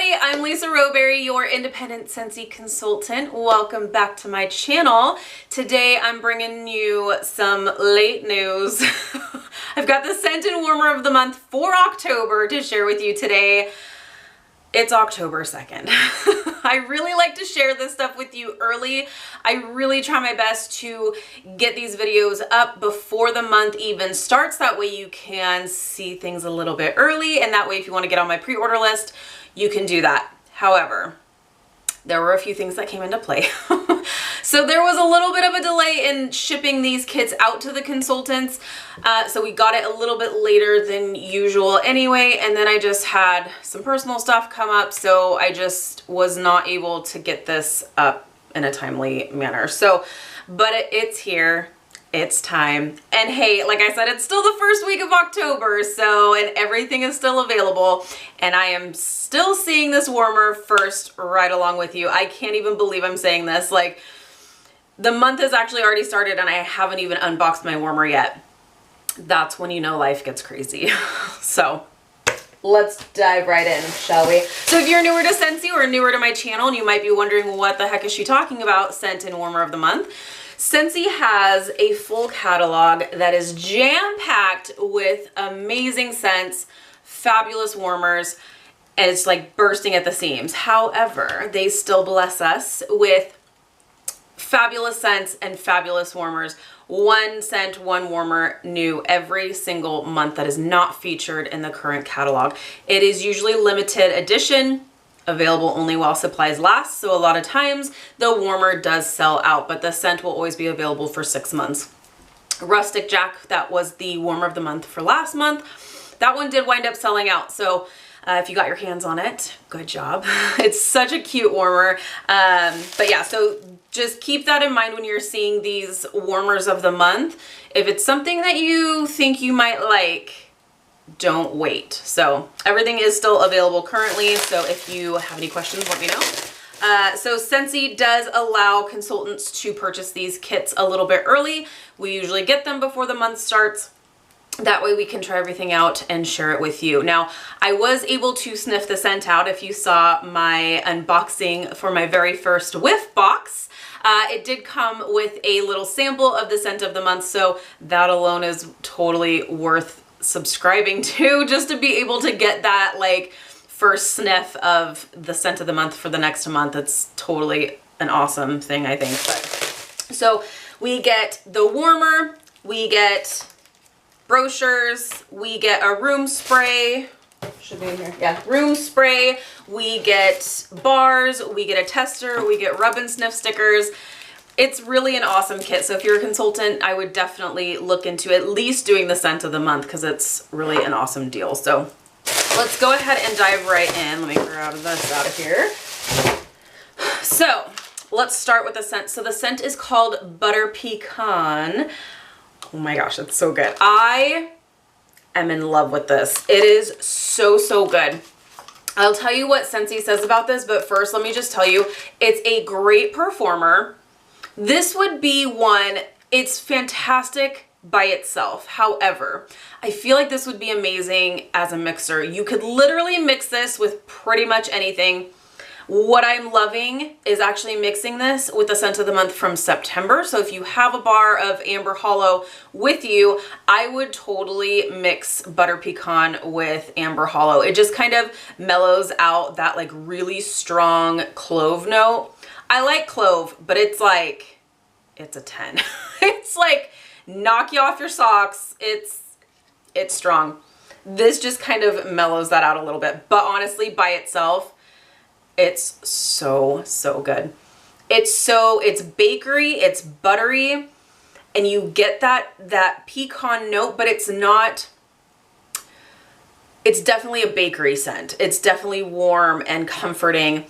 Hi, I'm Lisa Rowberry, your independent Scentsy consultant. Welcome back to my channel. Today I'm bringing you some late news. I've got the scent and warmer of the month for October to share with you today. It's October 2nd. I really like to share this stuff with you early. I really try my best to get these videos up before the month even starts. That way you can see things a little bit early, and that way if you want to get on my pre-order list, you can do that. However, there were a few things that came into play. So there was a little bit of a delay in shipping these kits out to the consultants. So we got it a little bit later than usual anyway. And then I just had some personal stuff come up. So I just was not able to get this up in a timely manner. So, but it's here. It's time. And hey, like I said, it's still the first week of October, so, and everything is still available, and I am still seeing this warmer first right along with you. I can't even believe I'm saying this. Like, the month has actually already started and I haven't even unboxed my warmer yet. That's when you know life gets crazy. So let's dive right in, shall we? So if you're newer to Scentsy or newer to my channel and you might be wondering what the heck is she talking about, scent and warmer of the month, Scentsy has a full catalog that is jam-packed with amazing scents, fabulous warmers, and it's like bursting at the seams. However, they still bless us with fabulous scents and fabulous warmers. One scent, one warmer new every single month that is not featured in the current catalog. It is usually limited edition, available only while supplies last. So a lot of times the warmer does sell out, but the scent will always be available for 6 months. Rustic Jack, that was the warmer of the month for last month. That one did wind up selling out. So if you got your hands on it, good job. It's such a cute warmer. But yeah, so just keep that in mind when you're seeing these warmers of the month. If it's something that you think you might like, don't wait. So everything is still available currently. So if you have any questions, let me know. So Scentsy does allow consultants to purchase these kits a little bit early. We usually get them before the month starts. That way we can try everything out and share it with you. Now, I was able to sniff the scent out if you saw my unboxing for my very first whiff box. It did come with a little sample of the scent of the month, so that alone is totally worth subscribing to, just to be able to get that like first sniff of the scent of the month for the next month. It's totally an awesome thing, I think. But so we get the warmer, we get brochures, we get a room spray, should be in here, yeah, room spray, we get bars, we get a tester, we get rub and sniff stickers. It's really an awesome kit. So if you're a consultant, I would definitely look into at least doing the scent of the month because it's really an awesome deal. So let's go ahead and dive right in. Let me grab this out of here. So let's start with the scent. So the scent is called Butter Pecan. Oh my gosh, it's so good. I am in love with this. It is so, so good. I'll tell you what Scentsy says about this, but first let me just tell you, it's a great performer. This would be one, it's fantastic by itself. However, I feel like this would be amazing as a mixer. You could literally mix this with pretty much anything. What I'm loving is actually mixing this with the scent of the month from September. So if you have a bar of Amber Hollow with you, I would totally mix Butter Pecan with Amber Hollow. It just kind of mellows out that like really strong clove note. I like clove, but it's like, it's a 10. It's like knock you off your socks. It's strong. This just kind of mellows that out a little bit. But honestly, by itself, it's so, so good. It's bakery, it's buttery, and you get that pecan note, but it's not, it's definitely a bakery scent. It's definitely warm and comforting.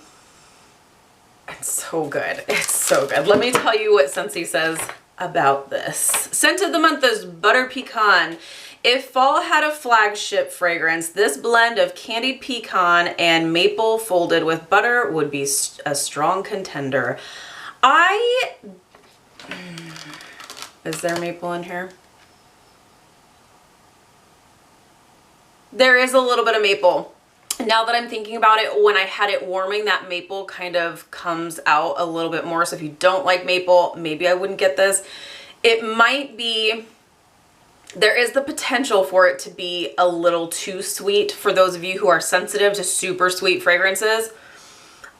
It's so good. It's so good. Let me tell you what Scentsy says about this. Scent of the month is Butter Pecan. If fall had a flagship fragrance, this blend of candied pecan and maple folded with butter would be a strong contender. Is there maple in here? There is a little bit of maple. Now that I'm thinking about it, when I had it warming, that maple kind of comes out a little bit more. So if you don't like maple, maybe I wouldn't get this. It might be, there is the potential for it to be a little too sweet for those of you who are sensitive to super sweet fragrances.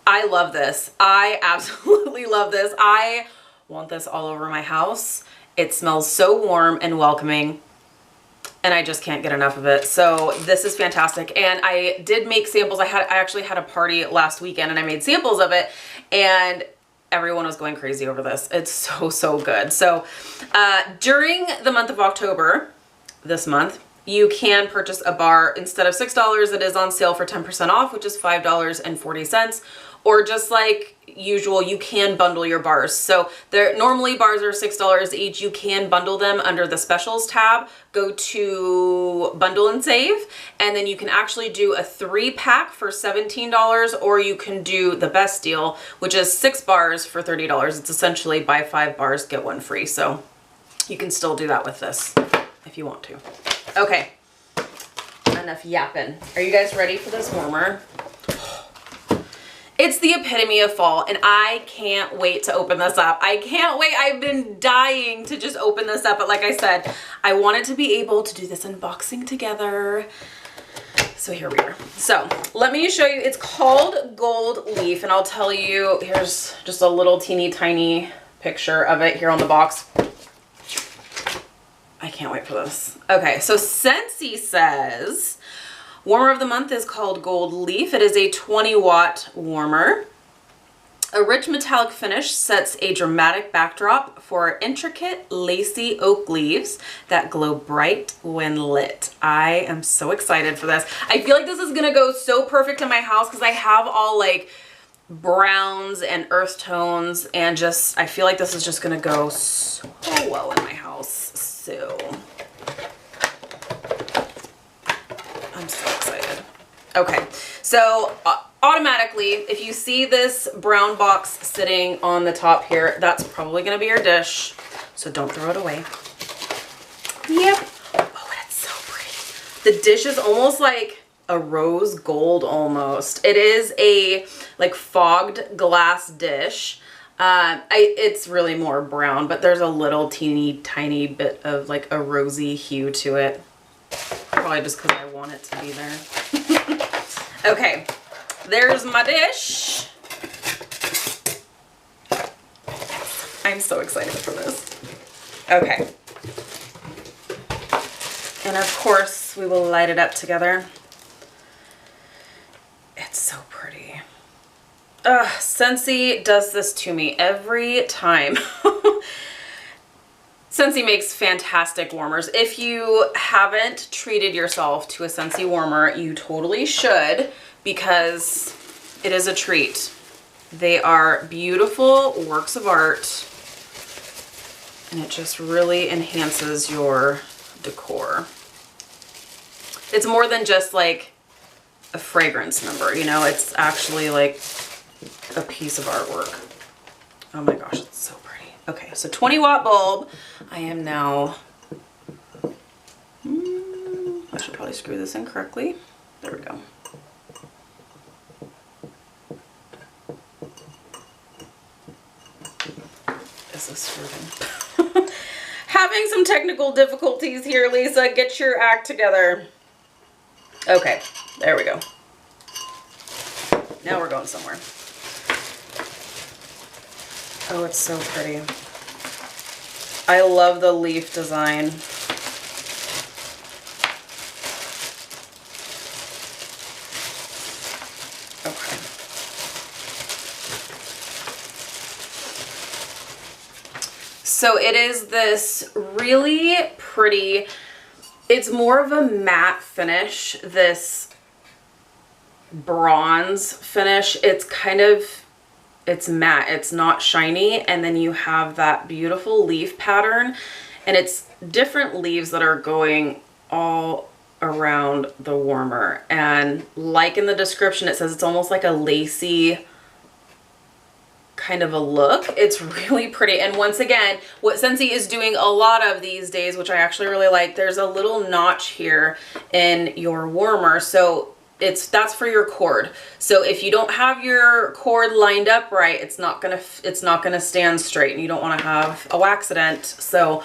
I love this. I absolutely love this. I want this all over my house. It smells so warm and welcoming, and I just can't get enough of it. So this is fantastic. And I did make samples. I actually had a party last weekend and I made samples of it, and everyone was going crazy over this. It's so, so good. So during the month of October, this month, you can purchase a bar. Instead of $6, it is on sale for 10% off, which is $5.40. Or just like usual, you can bundle your bars. So normally bars are $6 each. You can bundle them under the specials tab. Go to bundle and save, and then you can actually do a 3-pack for $17, or you can do the best deal, which is 6 bars for $30. It's essentially buy 5 bars, get 1 free. So you can still do that with this if you want to. Okay, enough yapping. Are you guys ready for this warmer? It's the epitome of fall, and I can't wait to open this up. I can't wait. I've been dying to just open this up, but like I said, I wanted to be able to do this unboxing together. So here we are. So let me show you. It's called Gold Leaf, and I'll tell you, here's just a little teeny tiny picture of it here on the box. I can't wait for this. Okay, so Scentsy says, warmer of the month is called Gold Leaf. It is a 20-watt warmer. A rich metallic finish sets a dramatic backdrop for intricate, lacy oak leaves that glow bright when lit. I am so excited for this. I feel like this is gonna go so perfect in my house because I have all like browns and earth tones, and just, I feel like this is just gonna go so well in my house. So I'm so excited. Okay, so automatically, if you see this brown box sitting on the top here, that's probably gonna be your dish, so don't throw it away. Yep. Oh, that's so pretty. The dish is almost like a rose gold almost. It is a like fogged glass dish. It's really more brown, but there's a little teeny tiny bit of like a rosy hue to it. Probably just because I want it to be there. Okay, there's my dish. I'm so excited for this. Okay. And of course, we will light it up together. It's so pretty. Ugh, Scentsy does this to me every time. Scentsy makes fantastic warmers. If you haven't treated yourself to a Scentsy warmer, you totally should, because it is a treat. They are beautiful works of art, and it just really enhances your decor. It's more than just like a fragrance number, you know, it's actually like a piece of artwork. Oh my gosh, it's so pretty. Okay, so 20-watt bulb. I am now, I should probably screw this in correctly. There we go. Is this screwed in? Having some technical difficulties here, Lisa. Get your act together. Okay, there we go. Now we're going somewhere. Oh, it's so pretty. I love the leaf design. Okay. So it is this really pretty, it's more of a matte finish, this bronze finish. It's kind of, it's matte, it's not shiny, and then you have that beautiful leaf pattern, and it's different leaves that are going all around the warmer. And like in the description, it says it's almost like a lacy kind of a look. It's really pretty. And once again, what Scentsy is doing a lot of these days, which I actually really like, there's a little notch here in your warmer. So that's for your cord. So if you don't have your cord lined up right, it's not gonna stand straight, and you don't want to have a accident. So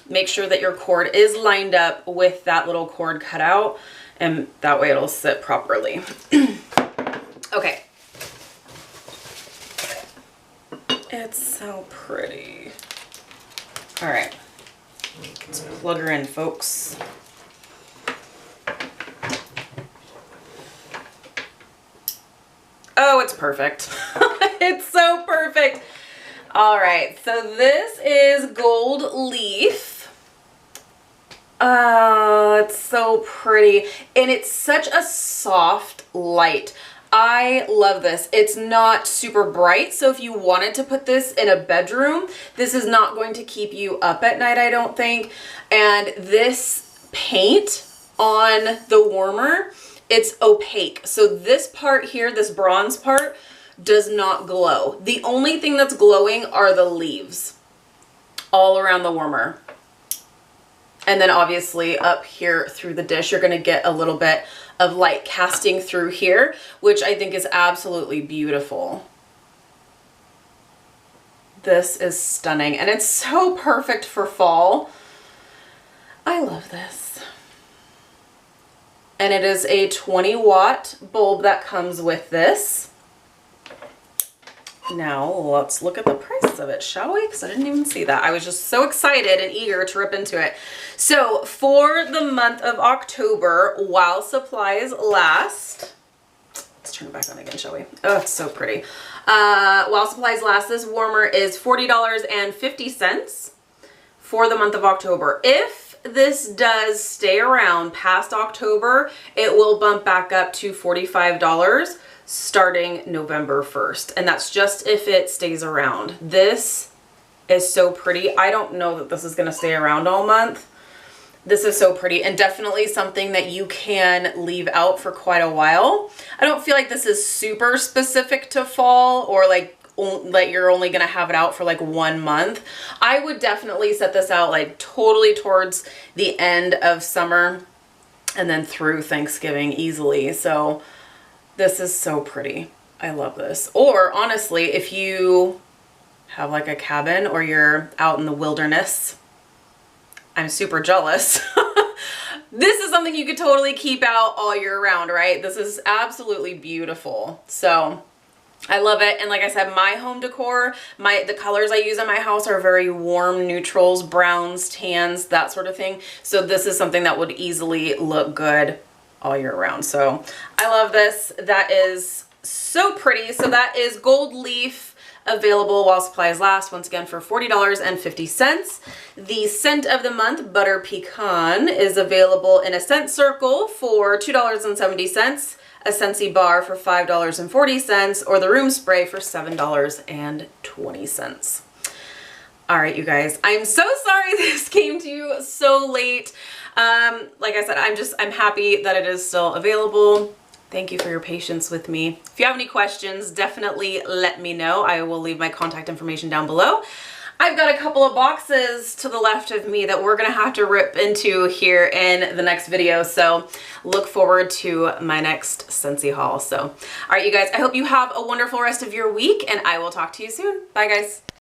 make sure that your cord is lined up with that little cord cut out, and that way it'll sit properly. Okay. It's so pretty. All right, let's plug her in, folks. Oh, it's perfect. It's so perfect. All right, so this is gold leaf. It's so pretty. And it's such a soft light. I love this. It's not super bright, so if you wanted to put this in a bedroom, this is not going to keep you up at night, I don't think. And this paint on the warmer, it's opaque. So this part here, this bronze part, does not glow. The only thing that's glowing are the leaves all around the warmer. And then obviously up here through the dish, you're gonna get a little bit of light casting through here, which I think is absolutely beautiful. This is stunning, and it's so perfect for fall. I love this. And it is a 20-watt bulb that comes with this. Now let's look at the price of it, shall we? Because I didn't even see that. I was just so excited and eager to rip into it. So for the month of October, while supplies last, let's turn it back on again, shall we? Oh, it's so pretty. While supplies last, this warmer is $40.50 for the month of October. If this does stay around past October, it will bump back up to $45 starting November 1st. And that's just if it stays around. This is so pretty. I don't know that this is going to stay around all month. This is so pretty, and definitely something that you can leave out for quite a while. I don't feel like this is super specific to fall, or like you're only gonna have it out for like 1 month. I would definitely set this out like totally towards the end of summer and then through Thanksgiving easily. So this is so pretty. I love this. Or honestly, if you have like a cabin or you're out in the wilderness, I'm super jealous. This is something you could totally keep out all year round, right? This is absolutely beautiful. So I love it. And like I said, my home decor, the colors I use in my house are very warm neutrals, browns, tans, that sort of thing. So this is something that would easily look good all year round. So I love this. That is so pretty. So that is gold leaf, available while supplies last, once again for $40.50. The scent of the month, Butter Pecan, is available in a scent circle for $2.70, a Scentsy bar for $5.40, or the room spray for $7.20. All right, you guys, I'm so sorry this came to you so late. Like I said, I'm happy that it is still available. Thank you for your patience with me. If you have any questions, definitely let me know. I will leave my contact information down below. I've got a couple of boxes to the left of me that we're gonna have to rip into here in the next video. So look forward to my next Scentsy haul. So, all right, you guys, I hope you have a wonderful rest of your week, and I will talk to you soon. Bye, guys.